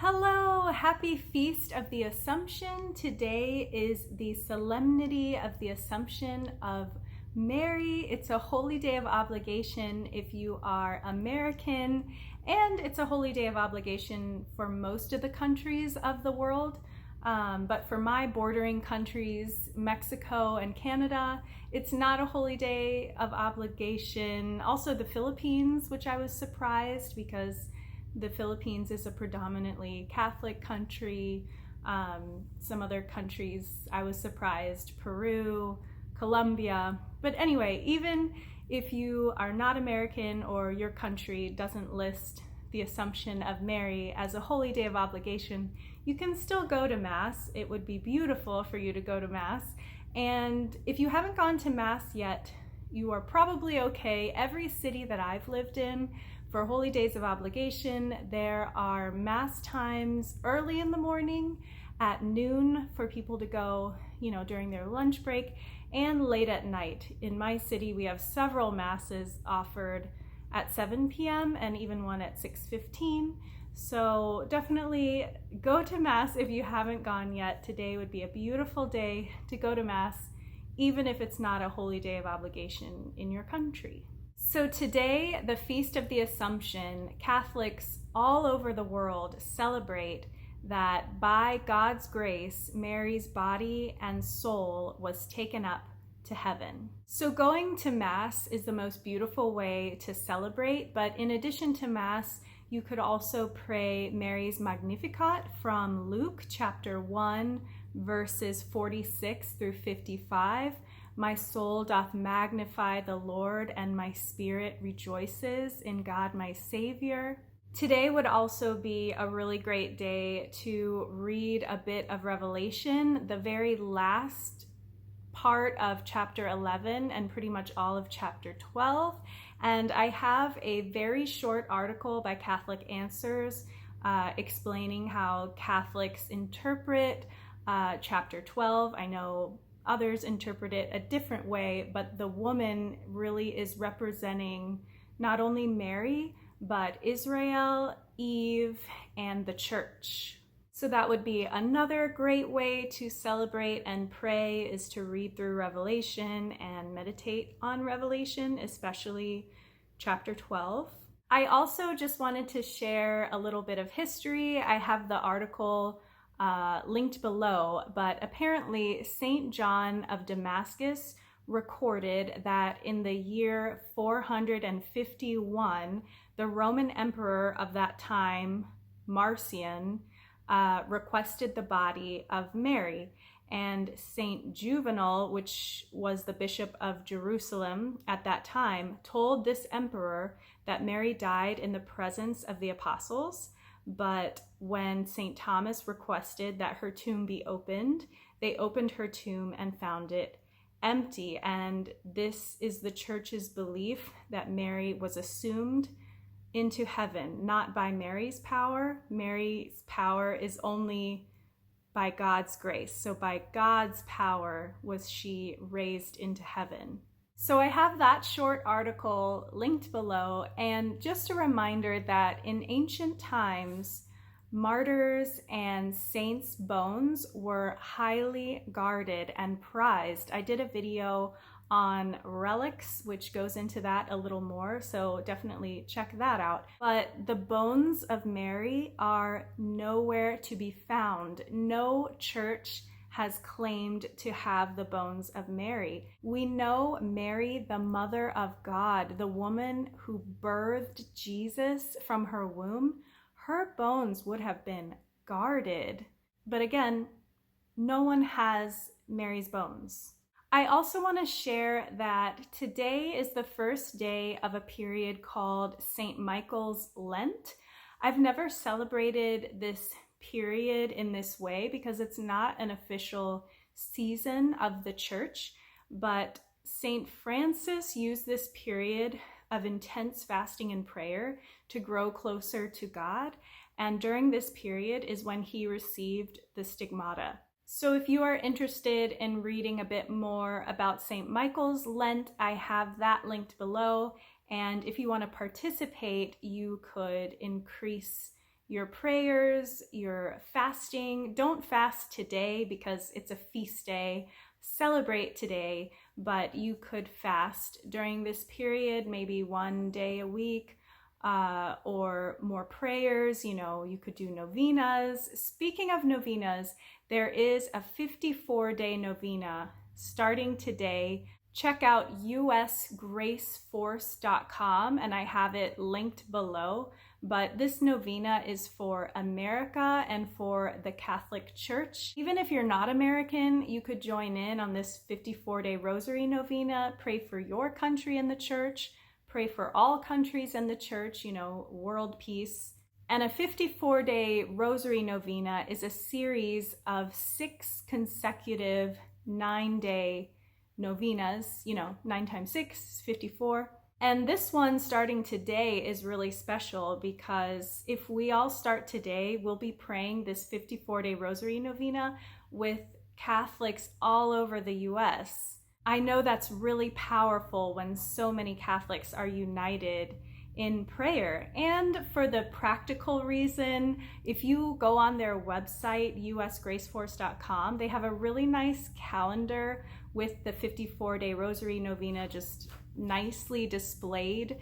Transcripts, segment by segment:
Hello, happy Feast of the Assumption. Today is the Solemnity of the Assumption of Mary. It's a holy day of obligation if you are American, and it's a holy day of obligation for most of the countries of the world. But for my bordering countries, Mexico and Canada, it's not a holy day of obligation. Also the Philippines, which I was surprised because the Philippines is a predominantly Catholic country. Some other countries, I was surprised, Peru, Colombia. But anyway, even if you are not American or your country doesn't list the Assumption of Mary as a holy day of obligation, you can still go to Mass. It would be beautiful for you to go to Mass. And if you haven't gone to Mass yet, you are probably okay. Every city that I've lived in, for holy days of obligation, there are Mass times early in the morning, at noon for people to go, during their lunch break, and late at night. In my city, we have several Masses offered at 7 p.m. and even one at 6:15. So definitely go to Mass if you haven't gone yet. Today would be a beautiful day to go to Mass, even if it's not a holy day of obligation in your country. So today, the Feast of the Assumption, Catholics all over the world celebrate that by God's grace, Mary's body and soul was taken up to heaven. So going to Mass is the most beautiful way to celebrate, but in addition to Mass, you could also pray Mary's Magnificat from Luke chapter 1, verses 46 through 55. My soul doth magnify the Lord, and my spirit rejoices in God my Savior. Today would also be a really great day to read a bit of Revelation, the very last part of chapter 11 and pretty much all of chapter 12. And I have a very short article by Catholic Answers explaining how Catholics interpret chapter 12. I know others interpret it a different way, but the woman really is representing not only Mary, but Israel, Eve, and the church. So that would be another great way to celebrate and pray, is to read through Revelation and meditate on Revelation, especially chapter 12. I also just wanted to share a little bit of history. I have the article linked below, but apparently Saint John of Damascus recorded that in the year 451, the Roman emperor of that time, Marcion, requested the body of Mary. And Saint Juvenal, which was the bishop of Jerusalem at that time, told this emperor that Mary died in the presence of the apostles. But when St. Thomas requested that her tomb be opened, they opened her tomb and found it empty. And this is the church's belief, that Mary was assumed into heaven, not by Mary's power. Mary's power is only by God's grace. So by God's power was she raised into heaven. So I have that short article linked below, and just a reminder that in ancient times, martyrs and saints' bones were highly guarded and prized. I did a video on Relics, which goes into that a little more, so definitely check that out. But the bones of Mary are nowhere to be found. No church has claimed to have the bones of Mary. We know Mary, the mother of God, the woman who birthed Jesus from her womb, her bones would have been guarded. But again, no one has Mary's bones. I also want to share that today is the first day of a period called St. Michael's Lent. I've never celebrated this period in this way because it's not an official season of the church, but St. Francis used this period of intense fasting and prayer to grow closer to God, and during this period is when he received the stigmata. So if you are interested in reading a bit more about St. Michael's Lent, I have that linked below, and if you want to participate, you could increase your prayers, your fasting. Don't fast today because it's a feast day. Celebrate today, but you could fast during this period, maybe one day a week, or more prayers. You could do novenas. Speaking of novenas, there is a 54-day novena starting today. Check out usgraceforce.com, and I have it linked below. But this novena is for America and for the Catholic Church. Even if you're not American, you could join in on this 54-day Rosary Novena. Pray for your country and the church. Pray for all countries and the church, world peace. And a 54-day Rosary Novena is a series of 6 consecutive 9-day novenas, 9 times 6 is 54. And this one starting today is really special because if we all start today, we'll be praying this 54-day Rosary Novena with Catholics all over the US. I know that's really powerful when so many Catholics are united in prayer. And for the practical reason, if you go on their website, usgraceforce.com, they have a really nice calendar with the 54-day Rosary Novena just nicely displayed.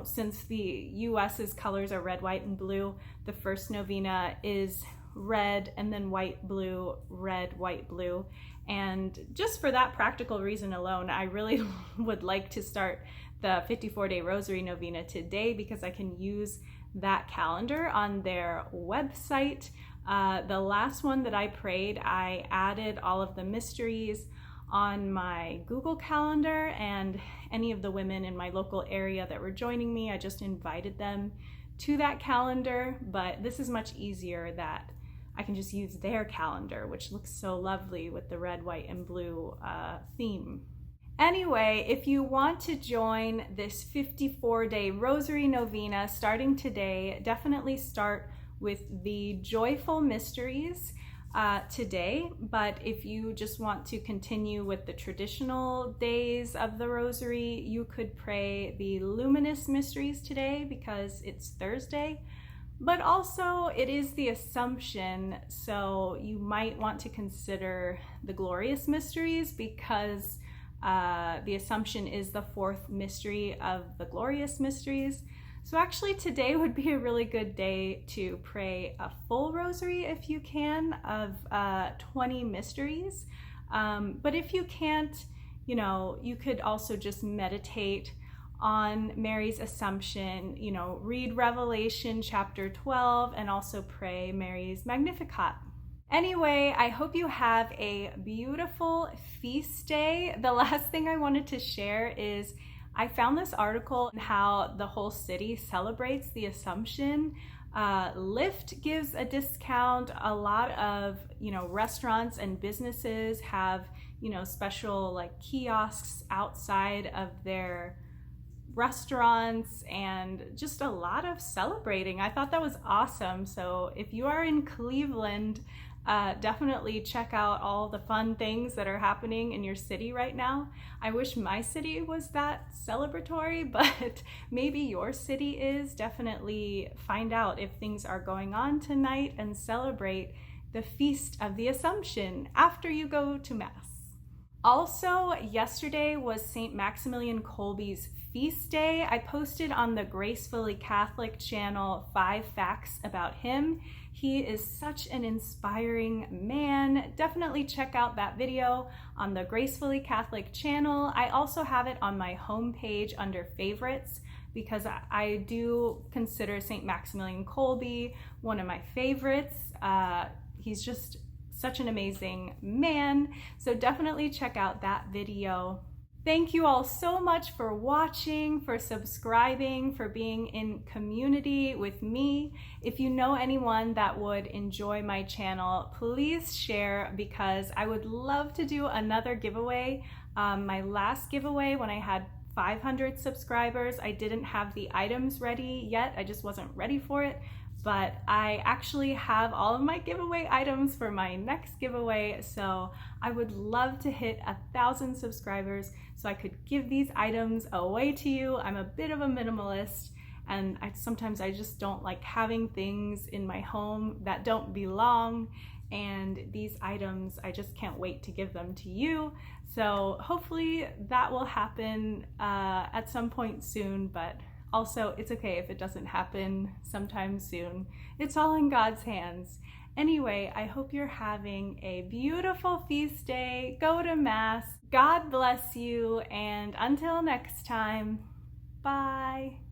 Since the US's colors are red, white, and blue, the first novena is red and then white, blue, red, white, blue. And just for that practical reason alone, I really would like to start the 54-day Rosary Novena today because I can use that calendar on their website. The last one that I prayed, I added all of the mysteries on my Google Calendar, and any of the women in my local area that were joining me, I just invited them to that calendar. But this is much easier that I can just use their calendar, which looks so lovely with the red, white, and blue theme. Anyway, if you want to join this 54-day Rosary Novena starting today, definitely start with the joyful mysteries today. But if you just want to continue with the traditional days of the Rosary, you could pray the luminous mysteries today because it's Thursday. But also it is the Assumption, so you might want to consider the glorious mysteries because the Assumption is the 4th mystery of the glorious mysteries. So actually today would be a really good day to pray a full rosary if you can of 20 mysteries. But if you can't, you could also just meditate on Mary's Assumption, read Revelation chapter 12 and also pray Mary's Magnificat. Anyway, I hope you have a beautiful feast day. The last thing I wanted to share is I found this article on how the whole city celebrates the Assumption. Lyft gives a discount. A lot of, restaurants and businesses have, special kiosks outside of their restaurants and just a lot of celebrating. I thought that was awesome. So if you are in Cleveland, definitely check out all the fun things that are happening in your city right now. I wish my city was that celebratory, but maybe your city is. Definitely find out if things are going on tonight and celebrate the Feast of the Assumption after you go to Mass. Also, yesterday was St. Maximilian Kolbe's feast day. I posted on the Gracefully Catholic channel 5 facts about him. He is such an inspiring man. Definitely check out that video on the Gracefully Catholic channel. I also have it on my homepage under favorites because I do consider St. Maximilian Kolbe one of my favorites. He's just such an amazing man. So definitely check out that video. Thank you all so much for watching, for subscribing, for being in community with me. If you know anyone that would enjoy my channel, please share because I would love to do another giveaway. My last giveaway when I had 500 subscribers, I didn't have the items ready yet. I just wasn't ready for it. But I actually have all of my giveaway items for my next giveaway. So I would love to hit 1,000 subscribers so I could give these items away to you. I'm a bit of a minimalist and sometimes I just don't like having things in my home that don't belong, and these items, I just can't wait to give them to you. So hopefully that will happen at some point soon, but also it's okay if it doesn't happen sometime soon. It's all in God's hands. Anyway, I hope you're having a beautiful feast day. Go to Mass. God bless you, and until next time, bye.